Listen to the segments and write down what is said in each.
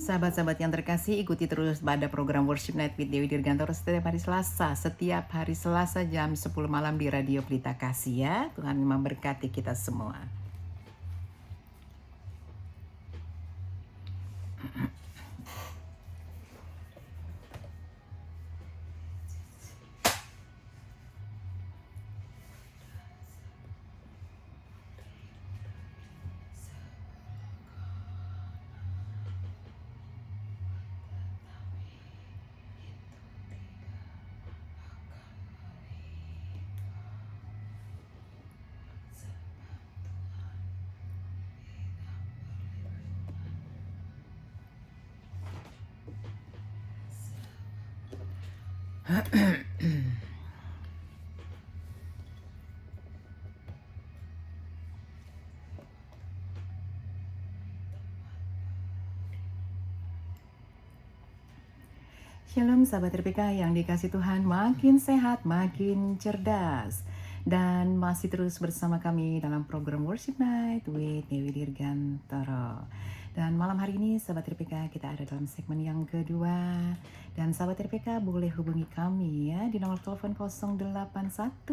Sahabat-sahabat yang terkasih, ikuti terus pada program Worship Night with Dewi Dirgantoro setiap hari Selasa jam 10 malam di Radio Pelita Kasih ya. Tuhan memberkati kita semua. Shalom sahabat RPK yang dikasih Tuhan, makin sehat, makin cerdas. Dan masih terus bersama kami dalam program Worship Night with Dewi Dirgantoro. Dan malam hari ini sahabat RPK kita ada dalam segmen yang kedua. Dan sahabat RPK boleh hubungi kami ya di nomor telepon 0815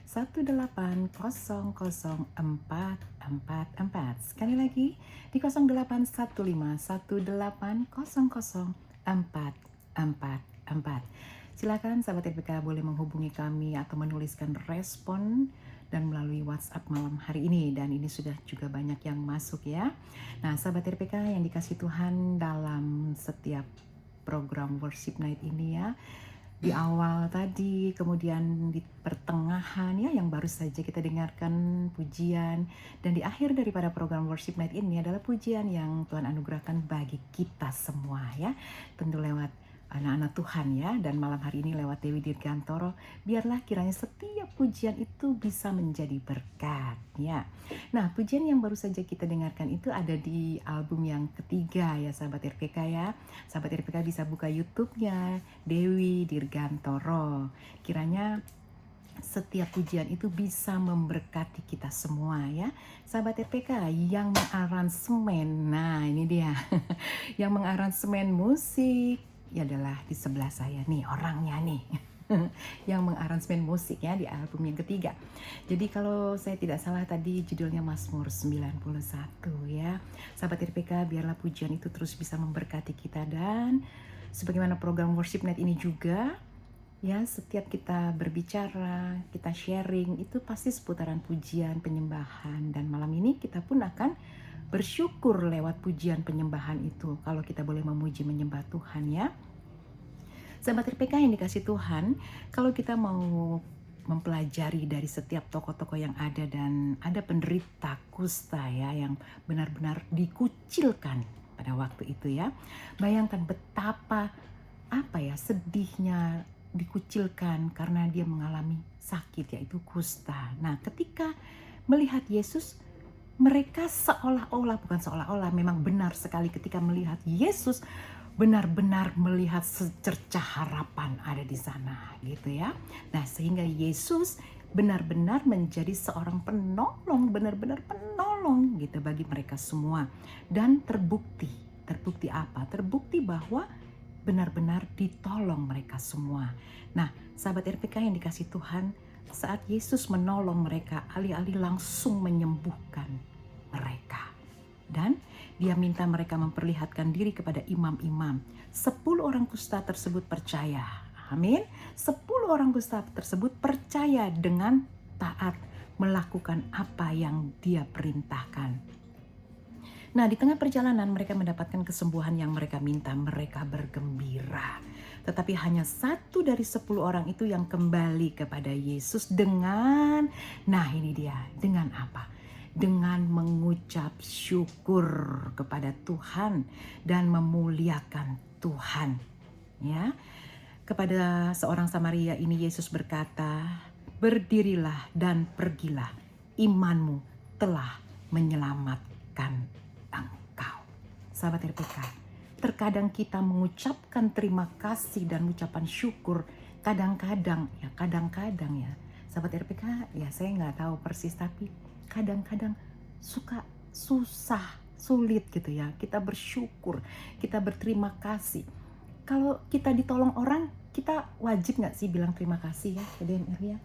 1800 444. Sekali lagi di 0815 1800 444. Silakan sahabat RPK boleh menghubungi kami atau menuliskan respon dan melalui WhatsApp malam hari ini, dan ini sudah juga banyak yang masuk ya. Nah sahabat RPK yang dikasih Tuhan, dalam setiap program Worship Night ini ya, di awal tadi, kemudian di pertengahan ya yang baru saja kita dengarkan pujian, dan di akhir daripada program Worship Night ini adalah pujian yang Tuhan anugerahkan bagi kita semua ya, tentu lewat anak-anak Tuhan ya, dan malam hari ini lewat Dewi Dirgantoro. Biarlah kiranya setiap pujian itu bisa menjadi berkat ya. Nah pujian yang baru saja kita dengarkan itu ada di album yang ketiga ya sahabat RPK ya. Sahabat RPK bisa buka YouTube-nya Dewi Dirgantoro. Kiranya setiap pujian itu bisa memberkati kita semua ya. Sahabat RPK yang mengaransemen, nah ini dia yang mengaransemen musik ya adalah di sebelah saya nih orangnya nih yang mengaransemen musik ya di album yang ketiga. Jadi kalau saya tidak salah tadi judulnya Mazmur 91 ya. Sahabat RPK, biarlah pujian itu terus bisa memberkati kita, dan sebagaimana program Worship Night ini juga ya, setiap kita berbicara, kita sharing itu pasti seputaran pujian, penyembahan, dan malam ini kita pun akan bersyukur lewat pujian penyembahan itu kalau kita boleh memuji menyembah Tuhan ya. Sahabat RPK yang dikasih Tuhan, kalau kita mau mempelajari dari setiap tokoh-tokoh yang ada, dan ada penderita kusta ya yang benar-benar dikucilkan pada waktu itu ya. Bayangkan betapa sedihnya, dikucilkan karena dia mengalami sakit yaitu kusta. Nah ketika melihat Yesus, mereka memang benar sekali ketika melihat Yesus, benar-benar melihat secercah harapan ada di sana gitu ya. Nah sehingga Yesus benar-benar menjadi seorang penolong, benar-benar penolong gitu bagi mereka semua. Dan terbukti apa? Terbukti bahwa benar-benar ditolong mereka semua. Nah sahabat RPK yang dikasih Tuhan, saat Yesus menolong mereka, alih-alih langsung menyembuhkan mereka, dan dia minta mereka memperlihatkan diri kepada imam-imam. 10 orang kusta tersebut percaya. Amin. 10 orang kusta tersebut percaya dengan taat melakukan apa yang dia perintahkan. Nah di tengah perjalanan mereka mendapatkan kesembuhan yang mereka minta, mereka bergembira. Tetapi hanya 1 dari 10 orang itu yang kembali kepada Yesus dengan, nah ini dia, dengan apa? Dengan mengucap syukur kepada Tuhan dan memuliakan Tuhan. Ya, kepada seorang Samaria ini Yesus berkata, berdirilah dan pergilah, imanmu telah menyelamatkan engkau. Sahabat RPK, terkadang kita mengucapkan terima kasih dan ucapan syukur, kadang-kadang ya sahabat RPK ya, saya nggak tahu persis, tapi kadang-kadang suka susah sulit gitu ya. Kita bersyukur, kita berterima kasih. Kalau kita ditolong orang, kita wajib nggak sih bilang terima kasih ya, PDMR ya?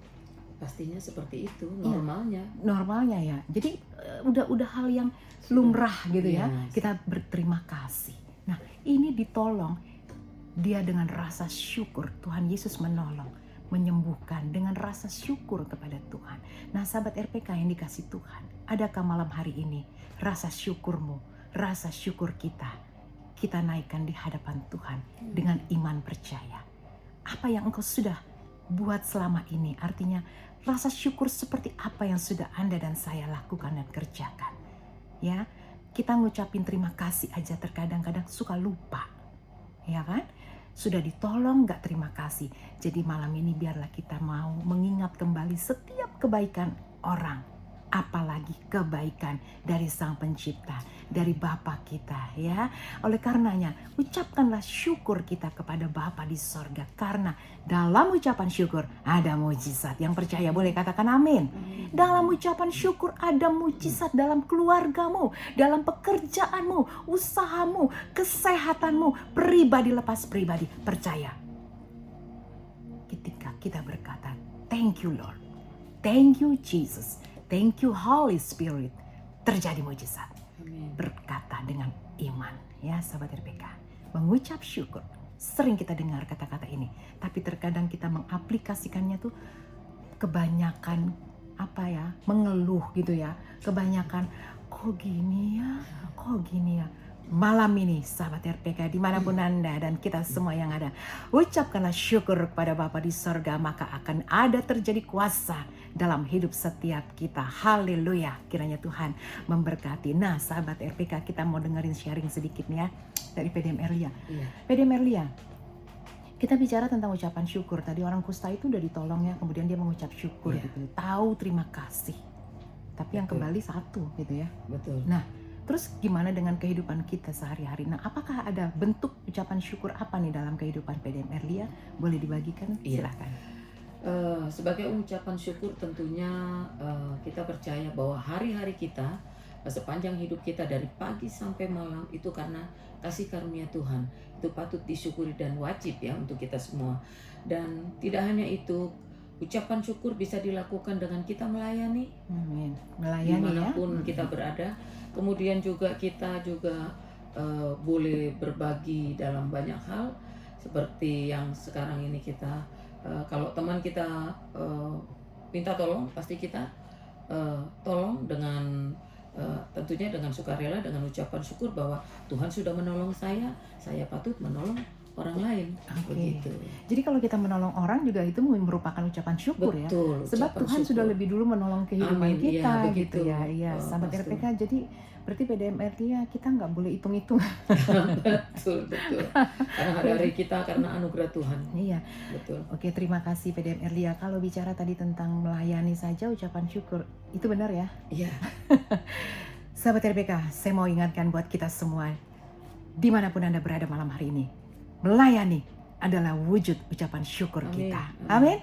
Pastinya seperti itu Iya. normalnya. Normalnya ya. Jadi udah hal yang lumrah gitu ya. Yes. Kita berterima kasih. Nah, ini ditolong dia dengan rasa syukur. Tuhan Yesus menolong, menyembuhkan dengan rasa syukur kepada Tuhan. Nah, sahabat RPK yang dikasih Tuhan, adakah malam hari ini rasa syukurmu, rasa syukur kita naikkan di hadapan Tuhan dengan iman percaya. Apa yang engkau sudah buat selama ini, artinya rasa syukur seperti apa yang sudah Anda dan saya lakukan dan kerjakan. Ya, kita ngucapin terima kasih aja terkadang-kadang suka lupa. Ya kan? Sudah ditolong gak terima kasih. Jadi malam ini biarlah kita mau mengingat kembali setiap kebaikan orang. Apalagi kebaikan dari Sang Pencipta, dari Bapa kita ya. Oleh karenanya ucapkanlah syukur kita kepada Bapa di sorga. Karena dalam ucapan syukur ada mujizat. Yang percaya boleh katakan amin. Dalam ucapan syukur ada mujizat dalam keluargamu, dalam pekerjaanmu, usahamu, kesehatanmu, pribadi lepas pribadi. Percaya. Ketika kita berkata, thank you Lord, thank you Jesus, thank you Holy Spirit, terjadi mujizat. Amin. Berkata dengan iman ya sahabat RPK. Mengucap syukur. Sering kita dengar kata-kata ini. Tapi terkadang kita mengaplikasikannya tuh kebanyakan mengeluh gitu ya. Kebanyakan kok gini ya. Malam ini sahabat RPK dimanapun Anda dan kita semua yang ada, ucapkanlah syukur kepada Bapa di sorga, maka akan ada terjadi kuasa dalam hidup setiap kita. Haleluya, kiranya Tuhan memberkati. Nah sahabat RPK, kita mau dengerin sharing sedikit nih ya dari PDM Erlia. PDM Erlia, kita bicara tentang ucapan syukur. Tadi orang kusta itu udah ditolong ya, kemudian dia mengucap syukur gitu, tahu terima kasih. Tapi yang kembali satu gitu ya. Betul. Nah, terus gimana dengan kehidupan kita sehari-hari? Nah, apakah ada bentuk ucapan syukur apa nih dalam kehidupan PDM Erlia? Boleh dibagikan? Silakan. Sebagai ucapan syukur tentunya kita percaya bahwa hari-hari kita sepanjang hidup kita dari pagi sampai malam itu karena kasih karunia Tuhan. Itu patut disyukuri dan wajib ya untuk kita semua. Dan tidak hanya itu, ucapan syukur bisa dilakukan dengan kita melayani. Amin. Melayani dimanapun kita berada. Kemudian juga kita juga boleh berbagi dalam banyak hal. Seperti yang sekarang ini kita, kalau teman kita minta tolong, pasti kita tolong dengan tentunya dengan sukarela, dengan ucapan syukur bahwa Tuhan sudah menolong saya patut menolong orang lain. Begitu. Jadi kalau kita menolong orang juga itu merupakan ucapan syukur. Betul, ya. Sebab Tuhan syukur sudah lebih dulu menolong kehidupan kita ya, gitu ya. Iya, sahabat RPK. Jadi berarti PDM Erlia kita nggak boleh hitung-hitung. betul. Karena hari-hari kita karena anugerah Tuhan. Iya. Betul. Oke, terima kasih PDM Erlia. Kalau bicara tadi tentang melayani saja ucapan syukur, itu benar ya? Iya. Sahabat RPK, saya mau ingatkan buat kita semua, dimanapun Anda berada malam hari ini, melayani adalah wujud ucapan syukur kita. Amin.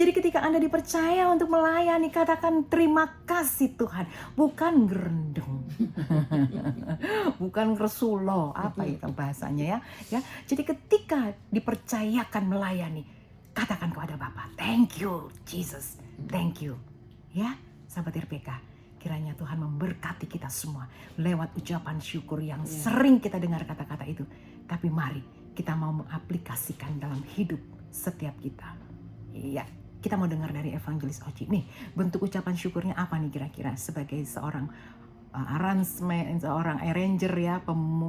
Jadi ketika Anda dipercaya untuk melayani, katakan terima kasih Tuhan. Bukan gerendeng. Bukan ngeresulo. Apa itu bahasanya ya. Jadi ketika dipercayakan melayani, katakan kepada Bapa, thank you Jesus. Thank you. Ya, sahabat RPK. Kiranya Tuhan memberkati kita semua lewat ucapan syukur yang sering kita dengar kata-kata itu. Tapi mari kita mau mengaplikasikan dalam hidup setiap kita. Iya, kita mau dengar dari Evangelis Oci. Nih, bentuk ucapan syukurnya apa nih kira-kira sebagai seorang arrangement, seorang arranger ya,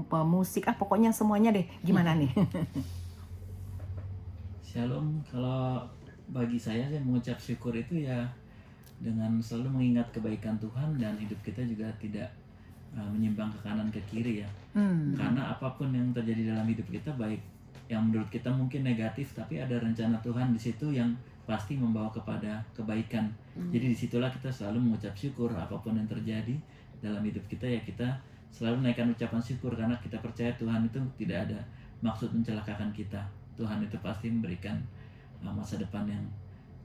pemusik, pokoknya semuanya deh. Gimana nih? Shalom, kalau bagi saya mengucap syukur itu ya dengan selalu mengingat kebaikan Tuhan dan hidup kita juga tidak menyimpang ke kanan ke kiri ya. Karena apapun yang terjadi dalam hidup kita, baik yang menurut kita mungkin negatif, tapi ada rencana Tuhan di situ yang pasti membawa kepada kebaikan. Jadi disitulah kita selalu mengucap syukur apapun yang terjadi dalam hidup kita, ya kita selalu naikkan ucapan syukur karena kita percaya Tuhan itu tidak ada maksud mencelakakan kita. Tuhan itu pasti memberikan masa depan yang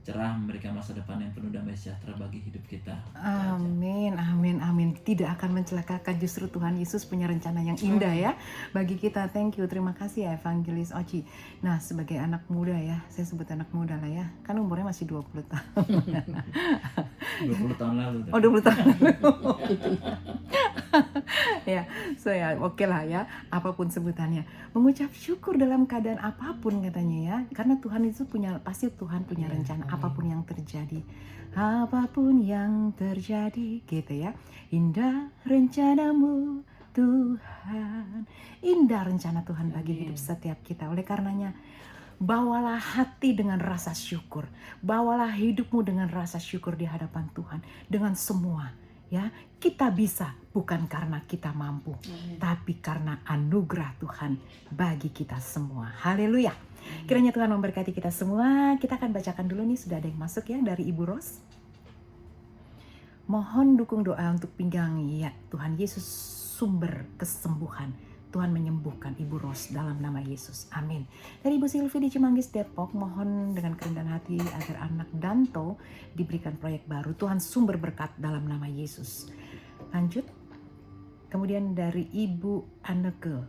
cerah, memberikan masa depan yang penuh damai sejahtera bagi hidup kita. Amin, amin, amin. Tidak akan mencelakakan, justru Tuhan Yesus punya rencana yang indah ya bagi kita. Thank you, terima kasih ya Evangelis Oci. Nah, sebagai anak muda ya, saya sebut anak muda lah ya, kan umurnya masih 20 tahun. 20 tahun lalu. Oh, 20 tahun. Ya, saya oke lah ya, apapun sebutannya. Mengucap syukur dalam keadaan apapun katanya ya, karena Tuhan itu pasti Tuhan punya rencana apapun yang terjadi. Apapun yang terjadi gitu ya. Indah rencanamu Tuhan. Indah rencana Tuhan bagi hidup setiap kita. Oleh karenanya, bawalah hati dengan rasa syukur. Bawalah hidupmu dengan rasa syukur di hadapan Tuhan. Dengan semua ya, kita bisa bukan karena kita mampu, tapi karena anugerah Tuhan bagi kita semua. Haleluya. Kiranya Tuhan memberkati kita semua. Kita akan bacakan dulu nih, sudah ada yang masuk ya dari Ibu Ros. Mohon dukung doa untuk pinggang ya, Tuhan Yesus sumber kesembuhan. Tuhan menyembuhkan Ibu Ros dalam nama Yesus. Amin. Dari Ibu Silvi di Cimanggis, Depok, mohon dengan kerendahan hati agar anak Danto diberikan proyek baru. Tuhan sumber berkat dalam nama Yesus. Lanjut. Kemudian dari Ibu Anneke,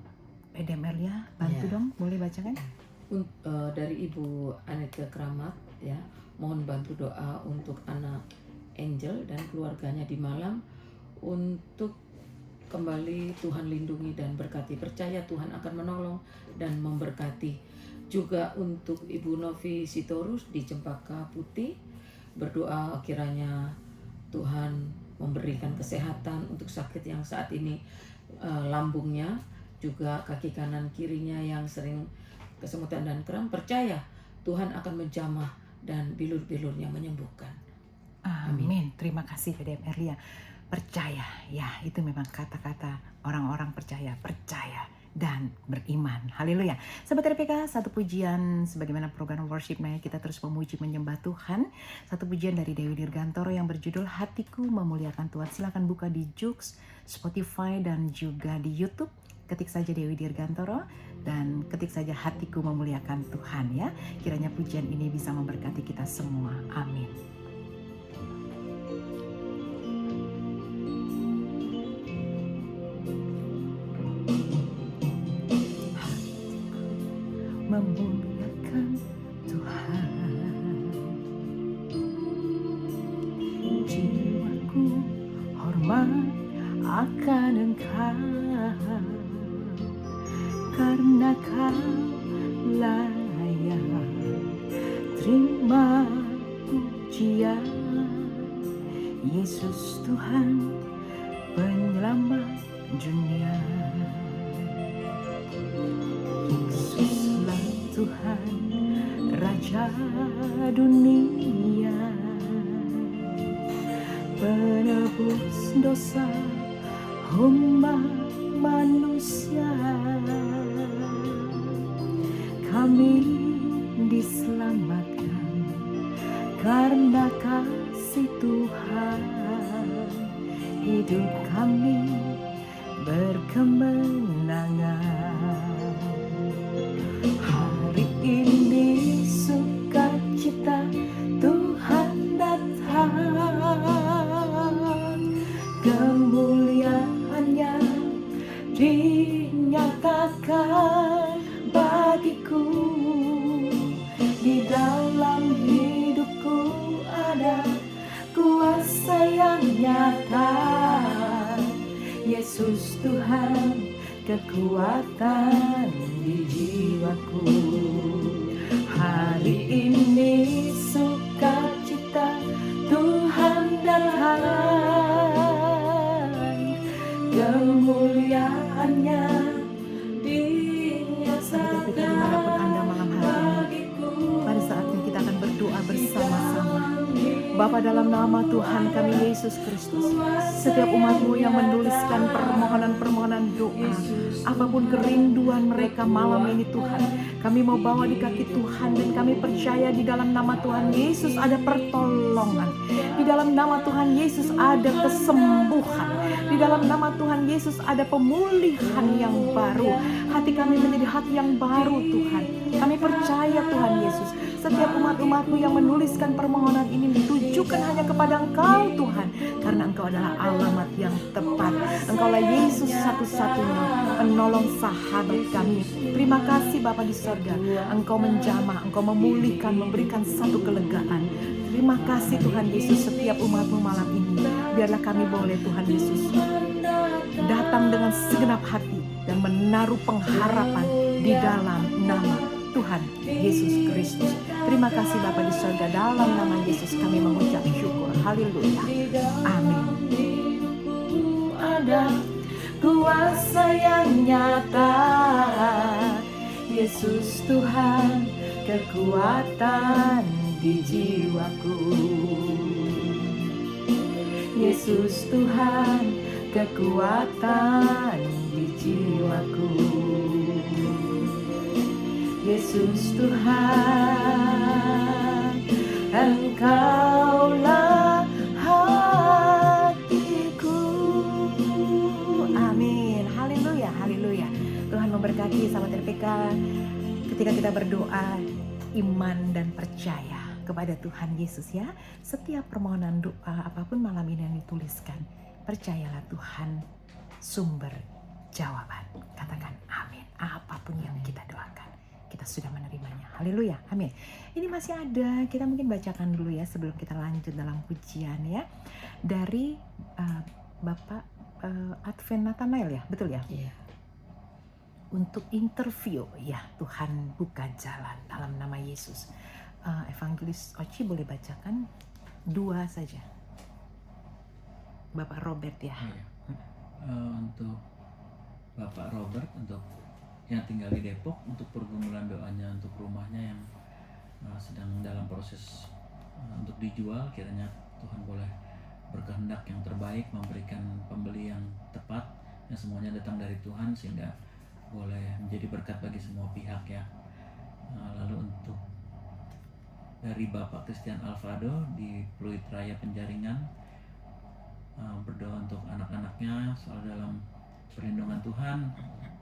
PDMR ya, bantu dong, boleh bacakan? Dari Ibu Anneke Kramat ya, mohon bantu doa untuk anak Angel dan keluarganya di Malang untuk kembali Tuhan lindungi dan berkati. Percaya Tuhan akan menolong dan memberkati. Juga untuk Ibu Novi Sitorus di Cempaka Putih, berdoa kiranya Tuhan memberikan kesehatan untuk sakit yang saat ini lambungnya, juga kaki kanan kirinya yang sering kesemutan dan kram. Percaya Tuhan akan menjamah dan bilur-bilurnya menyembuhkan. Amin. Terima kasih PDM Erlia. Percaya, ya itu memang kata-kata orang-orang percaya dan beriman. Haleluya. Sahabat RPK, satu pujian sebagaimana program worship-nya kita terus memuji menyembah Tuhan. Satu pujian dari Dewi Dirgantoro yang berjudul Hatiku Memuliakan Tuhan. Silakan buka di Joox, Spotify dan juga di YouTube. Ketik saja Dewi Dirgantoro dan ketik saja Hatiku Memuliakan Tuhan ya. Kiranya pujian ini bisa memberkati kita semua. Amin. Memuliakan Tuhan, jiwaku hormat akan Engkau, karena Kau layak terima pujian. Yesus Tuhan penyelamat dunia, Yesuslah Tuhan Raja dunia, penebus dosa umat manusia. Kami diselamatkan karena kasih Tuhan. Hidup kami berkemenangan. Hari ini sukacita Tuhan datang, kemuliaan-Nya dinyatakan bagiku. Di dalam hidupku ada kuasa yang nyata. Yesus Tuhan kekuatan di jiwaku. Hari ini sukacita Tuhan datang, kemuliaan-Nya dinyatakan bagiku. Pada saatnya kita akan berdoa bersama-sama. Bapa, dalam nama Tuhan kami Yesus Kristus, setiap umat-Mu yang menuliskan permohonan-permohonan doa, apapun kerinduan mereka malam ini Tuhan, kami mau bawa di kaki Tuhan dan kami percaya di dalam nama Tuhan Yesus ada pertolongan. Di dalam nama Tuhan Yesus ada kesembuhan. Di dalam nama Tuhan Yesus ada pemulihan yang baru. Hati kami menjadi hati yang baru Tuhan. Kami percaya Tuhan Yesus, setiap umat-umat-Mu yang menuliskan permohonan ini ditujukan hanya kepada Engkau Tuhan. Karena Engkau adalah alamat yang tepat. Engkaulah Yesus satu-satunya penolong sahabat kami. Terima kasih Bapa di sorga. Engkau menjamah, Engkau memulihkan, memberikan satu kelegaan. Terima kasih Tuhan Yesus, setiap umat-Mu malam ini. Biarlah kami boleh Tuhan Yesus datang dengan segenap hati dan menaruh pengharapan di dalam nama Tuhan Yesus Kristus. Terima kasih Bapa di sorga, dalam nama Yesus kami mengucap syukur. Haleluya. Amin. Ada kuasa yang nyata, Yesus Tuhan, kekuatan di jiwaku. Yesus Tuhan, kekuatan di jiwaku. Yesus Tuhan, Engkaulah hatiku. Amin. Haleluya, haleluya. Tuhan memberkati sahabat RPK ketika kita berdoa, iman dan percaya kepada Tuhan Yesus ya. Setiap permohonan doa apapun malam ini yang dituliskan, percayalah Tuhan sumber jawaban. Katakan amin. Apapun yang kita doakan, kita sudah menerimanya. Haleluya, amin. Ini masih ada, kita mungkin bacakan dulu ya sebelum kita lanjut dalam pujian ya. Dari Bapak Advent Nathanael ya, betul ya? Iya. Untuk interview ya, Tuhan buka jalan dalam nama Yesus. Evangelis Oci boleh bacakan 2 saja. Bapak Robert ya. Iya. Untuk Bapak Robert, untuk yang tinggal di Depok, untuk pergumulan doanya untuk rumahnya yang sedang dalam proses untuk dijual, kiranya Tuhan boleh berkehendak yang terbaik, memberikan pembeli yang tepat, yang semuanya datang dari Tuhan sehingga boleh menjadi berkat bagi semua pihak ya. Lalu untuk dari Bapak Christian Alfado di Pluit Raya Penjaringan, berdoa untuk anak-anaknya selalu dalam perlindungan Tuhan,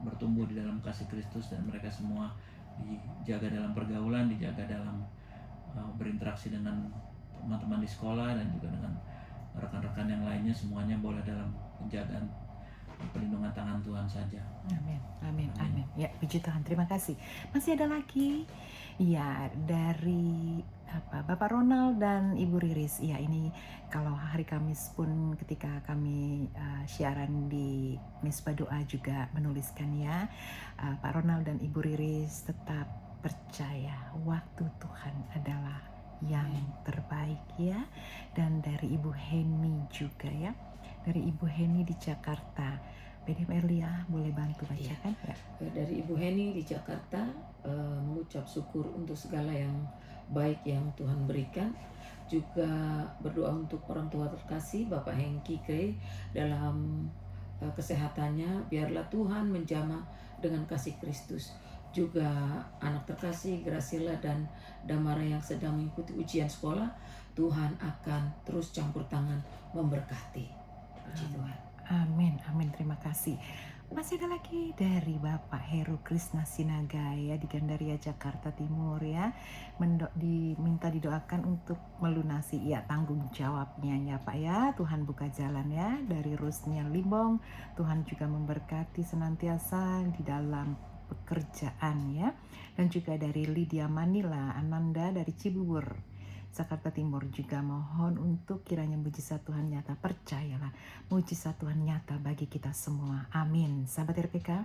bertumbuh di dalam kasih Kristus, dan mereka semua dijaga dalam pergaulan, dijaga dalam berinteraksi dengan teman-teman di sekolah dan juga dengan rekan-rekan yang lainnya, semuanya boleh dalam penjagaan perlindungan tangan Tuhan saja. Amin, amin, amin. Ya, puji Tuhan, terima kasih. Masih ada lagi, ya, dari Bapak Ronald dan Ibu Riris. Ya, ini kalau hari Kamis pun ketika kami siaran di Mesbah Doa juga menuliskan ya, Pak Ronald dan Ibu Riris tetap percaya waktu Tuhan adalah yang terbaik ya. Dan dari Ibu Heni juga ya, dari Ibu Heni di Jakarta. BDM Erlia boleh bantu bacakan ya. Dari Ibu Heni di Jakarta, mengucap syukur untuk segala yang baik yang Tuhan berikan. Juga berdoa untuk orang tua terkasih Bapak Hengki Kre dalam kesehatannya, biarlah Tuhan menjamah dengan kasih Kristus. Juga anak terkasih Gracila dan Damara yang sedang mengikuti ujian sekolah, Tuhan akan terus campur tangan memberkati. Puji Tuhan. Amin, amin, terima kasih. Masih ada lagi dari Bapak Heru Krisna Sinaga ya di Gandaria Jakarta Timur ya, diminta didoakan untuk melunasi ya tanggung jawabnya ya Pak ya. Tuhan buka jalan ya. Dari Rusnia Limbong, Tuhan juga memberkati senantiasa di dalam pekerjaan ya. Dan juga dari Lydia Manila Ananda dari Cibubur Jakarta Timur juga mohon untuk kiranya mujizat Tuhan nyata. Percayalah, mujizat Tuhan nyata bagi kita semua. Amin. Sahabat RPK,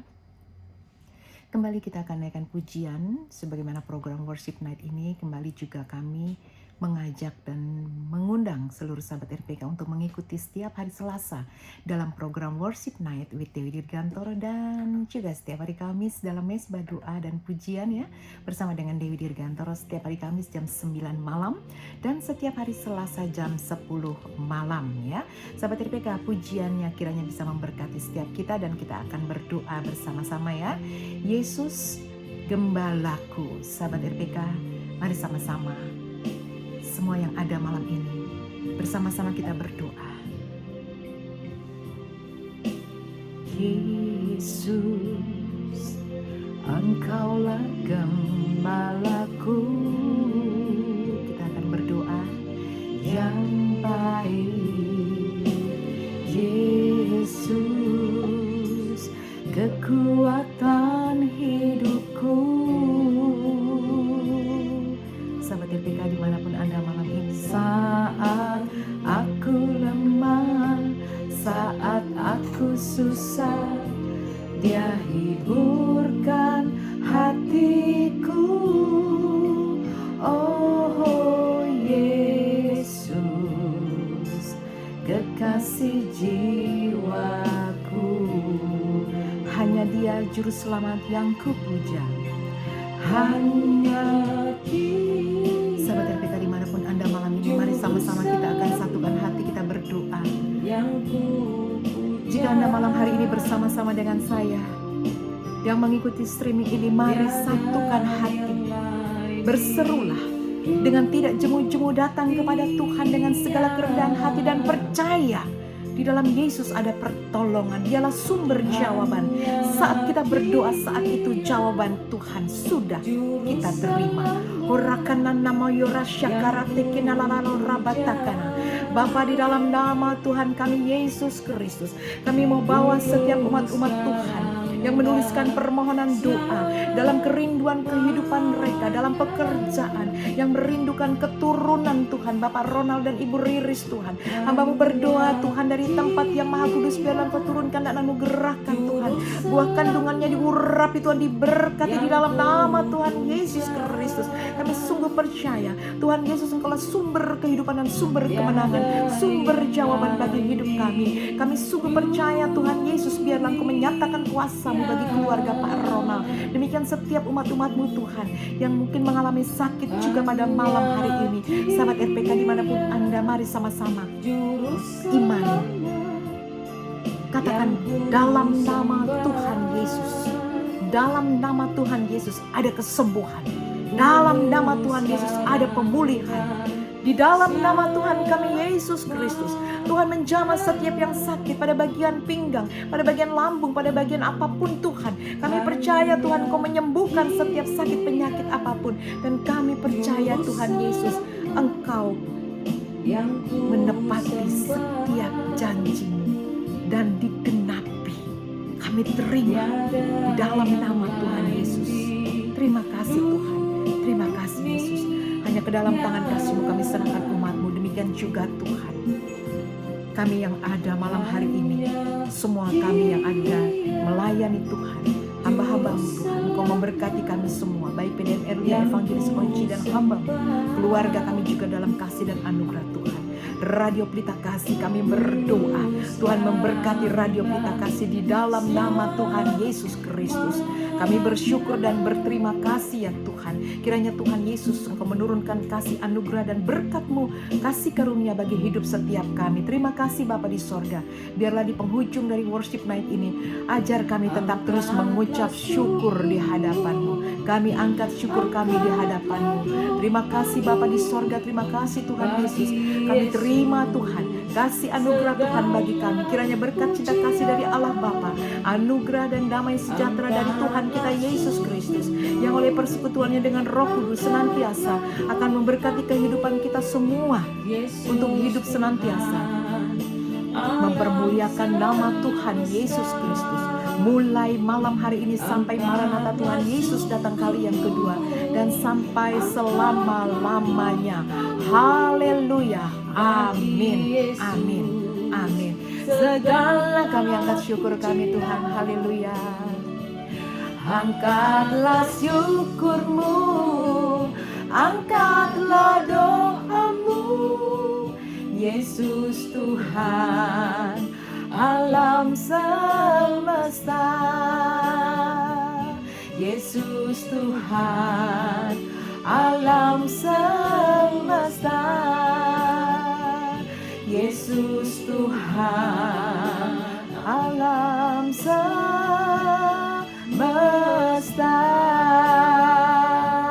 kembali kita akan naikkan pujian sebagaimana program Worship Night ini. Kembali juga kami mengajak dan mengundang seluruh sahabat RPK untuk mengikuti setiap hari Selasa dalam program Worship Night with Dewi Dirgantoro, dan juga setiap hari Kamis dalam Mesbah Doa dan Pujian ya bersama dengan Dewi Dirgantoro setiap hari Kamis jam 9 malam dan setiap hari Selasa jam 10 malam ya. Sahabat RPK, pujiannya kiranya bisa memberkati setiap kita dan kita akan berdoa bersama-sama ya. Yesus Gembalaku. Sahabat RPK, mari sama-sama semua yang ada malam ini bersama-sama kita berdoa. Yesus Engkaulah gembalaku. Kita akan berdoa yang baik. Yesus, kekuatan hidupku. Sahabat RPK dimanapun Anda malam ini, saat aku lemah, saat aku susah, Dia hiburkan hatiku. Oh Yesus, kekasih jiwaku. Hanya Dia juru selamat yang kupuja. Hanya Sahabat RPK dimanapun Anda malam ini, mari sama-sama kita akan satukan hati, kita berdoa. Jika Anda malam hari ini bersama-sama dengan saya yang mengikuti streaming ini, mari satukan hati, berserulah dengan tidak jemu-jemu datang kepada Tuhan dengan segala kerendahan hati dan percaya di dalam Yesus ada pertolongan. Dialah sumber jawaban. Saat kita berdoa, saat itu jawaban Tuhan sudah kita terima. Bapa, di dalam nama Tuhan kami Yesus Kristus, kami mau bawa setiap umat-umat Tuhan yang menuliskan permohonan doa dalam kerinduan kehidupan mereka, dalam pekerjaan, yang merindukan keturunan Tuhan. Bapak Ronald dan Ibu Riris Tuhan, hamba-Mu berdoa Tuhan, dari tempat yang Maha Kudus biarlah Kau turunkan dan anugerahkan Tuhan, buah kandungannya diurapi Tuhan, diberkati di dalam nama Tuhan Yesus Kristus. Kami sungguh percaya Tuhan Yesus, Engkaulah sumber kehidupan dan sumber kemenangan, sumber jawaban bagi hidup kami. Kami sungguh percaya Tuhan Yesus, biarlah Engkau menyatakan kuasa bagi keluarga Pak Ronald. Demikian setiap umat-umat-Mu Tuhan yang mungkin mengalami sakit juga pada malam hari ini. Sahabat RPK dimanapun Anda, mari sama-sama iman. Katakan, dalam nama Tuhan Yesus, dalam nama Tuhan Yesus ada kesembuhan, dalam nama Tuhan Yesus ada pemulihan. Di dalam nama Tuhan kami Yesus Kristus, Tuhan menjamah setiap yang sakit pada bagian pinggang, pada bagian lambung, pada bagian apapun Tuhan. Kami percaya Tuhan Kau menyembuhkan setiap sakit penyakit apapun. Dan kami percaya Tuhan Yesus, Engkau menepati setiap janji-Mu dan digenapi. Kami terima di dalam nama Tuhan Yesus. Terima kasih Tuhan, terima kasih Yesus. Hanya ke dalam tangan kasih-Mu kami serahkan umat-Mu. Demikian juga Tuhan, kami yang ada malam hari ini, semua kami yang ada melayani Tuhan, hamba-hamba-Mu Tuhan, Kau memberkati kami semua, baik PDM RW, Evangelis Kunci dan hamba-Mu, keluarga kami juga dalam kasih dan anugerah Tuhan. Radio Pelita Kasih kami berdoa, Tuhan memberkati Radio Pelita Kasih di dalam nama Tuhan Yesus Kristus. Kami bersyukur dan berterima kasih ya Tuhan. Kiranya Tuhan Yesus Engkau menurunkan kasih anugerah dan berkat-Mu, kasih karunia bagi hidup setiap kami. Terima kasih Bapa di sorga. Biarlah di penghujung dari worship night ini, ajar kami tetap terus mengucap syukur di hadapan-Mu. Kami angkat syukur kami di hadapan-Mu. Terima kasih Bapa di sorga, terima kasih Tuhan Yesus. Kami terima Tuhan kasih anugerah Tuhan bagi kami. Kiranya berkat cinta kasih dari Allah Bapa, anugerah dan damai sejahtera dari Tuhan kita Yesus Kristus, yang oleh persekutuannya dengan Roh Kudus senantiasa akan memberkati kehidupan kita semua untuk hidup senantiasa mempermuliakan nama Tuhan Yesus Kristus, mulai malam hari ini sampai Maranatha Tuhan Yesus datang kali yang kedua, dan sampai selama-lamanya. Haleluya, amin, amin, amin. Segala kami angkat syukur kami Tuhan, haleluya. Angkatlah syukurmu, angkatlah doamu, Yesus Tuhan alam semesta. Yesus Tuhan alam semesta. Yesus Tuhan alam semesta.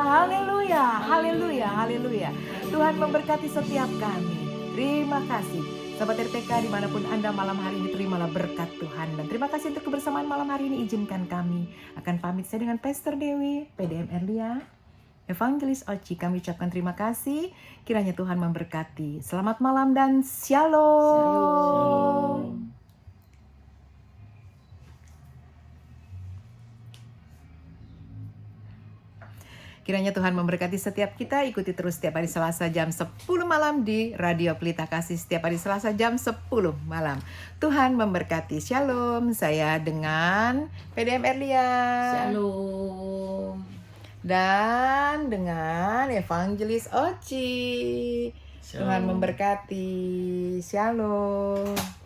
Haleluya, haleluya, haleluya. Tuhan memberkati setiap kami. Terima kasih. Sahabat RPK dimanapun Anda malam hari ini, terimalah berkat Tuhan. Dan terima kasih untuk kebersamaan malam hari ini. Izinkan kami akan pamit saya dengan Pastor Dewi, PDM Erlia, Evangelis Oci. Kami ucapkan terima kasih. Kiranya Tuhan memberkati. Selamat malam dan shalom. Shalom. Kiranya Tuhan memberkati setiap kita. Ikuti terus setiap hari Selasa jam 10 malam di Radio Pelita Kasih. Setiap hari Selasa jam 10 malam. Tuhan memberkati. Shalom. Saya dengan PDM Erlia. Shalom. Dan dengan Evangelis Oci. Tuhan Shalom. memberkati. Shalom.